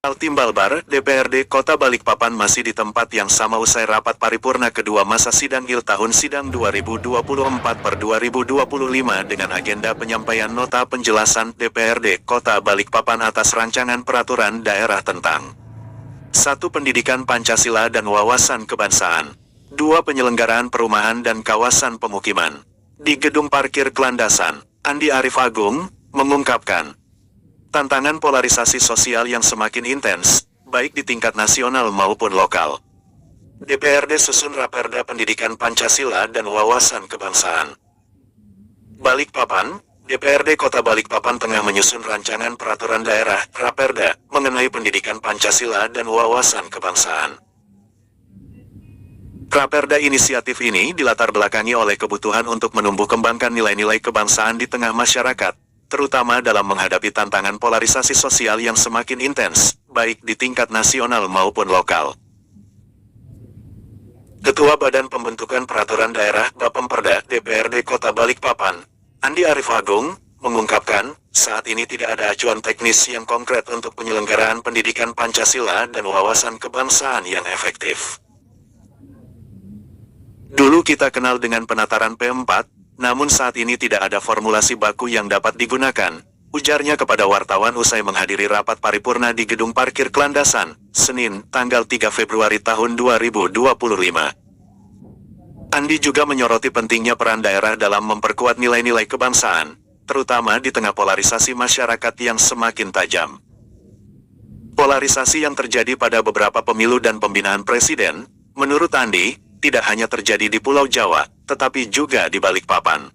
Kaltim Balbar, DPRD Kota Balikpapan masih di tempat yang sama usai rapat paripurna kedua masa sidang IL tahun sidang 2024 per 2025 dengan agenda penyampaian nota penjelasan DPRD Kota Balikpapan atas rancangan peraturan daerah tentang 1. Pendidikan Pancasila dan wawasan kebangsaan. 2. Penyelenggaraan perumahan dan kawasan pemukiman. Di Gedung Parkir Kelandasan, Andi Arief Agung mengungkapkan tantangan polarisasi sosial yang semakin intens, baik di tingkat nasional maupun lokal. DPRD susun Raperda Pendidikan Pancasila dan Wawasan Kebangsaan. Balikpapan, DPRD Kota Balikpapan tengah menyusun rancangan peraturan daerah, Raperda, mengenai pendidikan Pancasila dan wawasan kebangsaan. Raperda inisiatif ini dilatar belakangi oleh kebutuhan untuk menumbuh kembangkan nilai-nilai kebangsaan di tengah masyarakat, terutama dalam menghadapi tantangan polarisasi sosial yang semakin intens, baik di tingkat nasional maupun lokal. Ketua Badan Pembentukan Peraturan Daerah Bapemperda DPRD Kota Balikpapan, Andi Arief Agung, mengungkapkan, saat ini tidak ada acuan teknis yang konkret untuk penyelenggaraan pendidikan Pancasila dan wawasan kebangsaan yang efektif. Dulu kita kenal dengan penataran P4, namun saat ini tidak ada formulasi baku yang dapat digunakan, ujarnya kepada wartawan usai menghadiri rapat paripurna di Gedung Parkir Kelandasan, Senin, tanggal 3 Februari tahun 2025. Andi juga menyoroti pentingnya peran daerah dalam memperkuat nilai-nilai kebangsaan, terutama di tengah polarisasi masyarakat yang semakin tajam. Polarisasi yang terjadi pada beberapa pemilu dan pembinaan presiden, menurut Andi, tidak hanya terjadi di Pulau Jawa, tetapi juga di Balikpapan.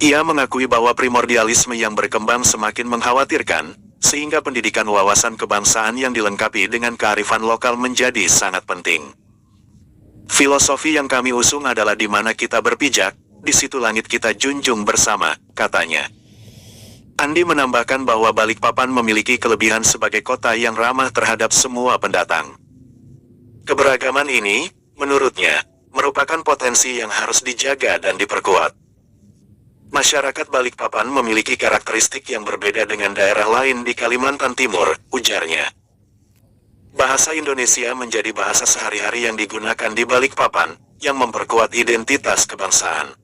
Ia mengakui bahwa primordialisme yang berkembang semakin mengkhawatirkan, sehingga pendidikan wawasan kebangsaan yang dilengkapi dengan kearifan lokal menjadi sangat penting. Filosofi yang kami usung adalah di mana kita berpijak, di situ langit kita junjung bersama, katanya. Andi menambahkan bahwa Balikpapan memiliki kelebihan sebagai kota yang ramah terhadap semua pendatang. Keberagaman ini, menurutnya, merupakan potensi yang harus dijaga dan diperkuat. Masyarakat Balikpapan memiliki karakteristik yang berbeda dengan daerah lain di Kalimantan Timur, ujarnya. Bahasa Indonesia menjadi bahasa sehari-hari yang digunakan di Balikpapan, yang memperkuat identitas kebangsaan.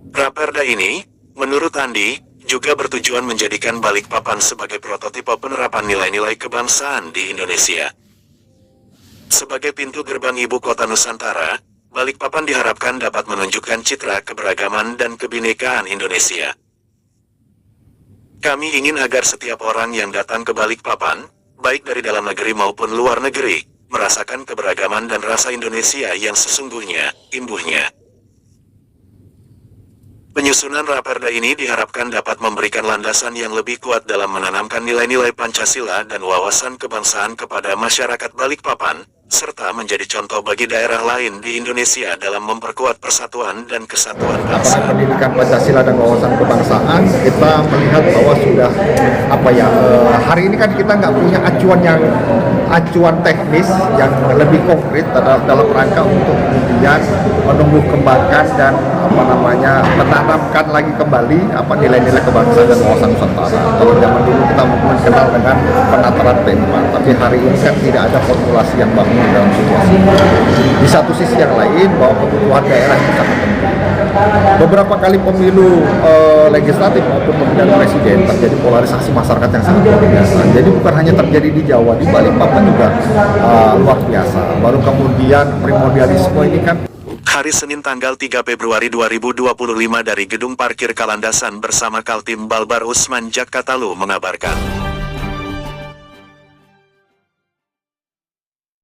Raperda ini, menurut Andi, juga bertujuan menjadikan Balikpapan sebagai prototipe penerapan nilai-nilai kebangsaan di Indonesia. Sebagai pintu gerbang ibu kota Nusantara, Balikpapan diharapkan dapat menunjukkan citra keberagaman dan kebinekaan Indonesia. Kami ingin agar setiap orang yang datang ke Balikpapan, baik dari dalam negeri maupun luar negeri, merasakan keberagaman dan rasa Indonesia yang sesungguhnya, imbuhnya. Penyusunan Raperda ini diharapkan dapat memberikan landasan yang lebih kuat dalam menanamkan nilai-nilai Pancasila dan wawasan kebangsaan kepada masyarakat Balikpapan, serta menjadi contoh bagi daerah lain di Indonesia dalam memperkuat persatuan dan kesatuan bangsa. Pendidikan Pancasila dan wawasan kebangsaan, kita melihat bahwa sudah hari ini kan kita nggak punya acuan teknis yang lebih konkret dalam rangka untuk kemudian menumbuh kembangkan dan menanamkan lagi kembali nilai-nilai kebangsaan dan wawasan Nusantara. Kalau zaman dulu kita mungkin kenal dengan penataran P4, tapi hari ini kan tidak ada formulasi yang baru dalam situasi ini. Di satu sisi yang lain, bahwa kebutuhan daerah itu sangat penting. Beberapa kali pemilu legislatif maupun pemilihan presiden terjadi polarisasi masyarakat yang sangat luar biasa. Jadi bukan hanya terjadi di Jawa, di Balikpapan juga luar biasa. Baru kemudian primordialisme ini kan. Hari Senin tanggal 3 Februari 2025 dari Gedung Parkir Kelandasan bersama Kaltim Balbar Usman Jakkatalu mengabarkan.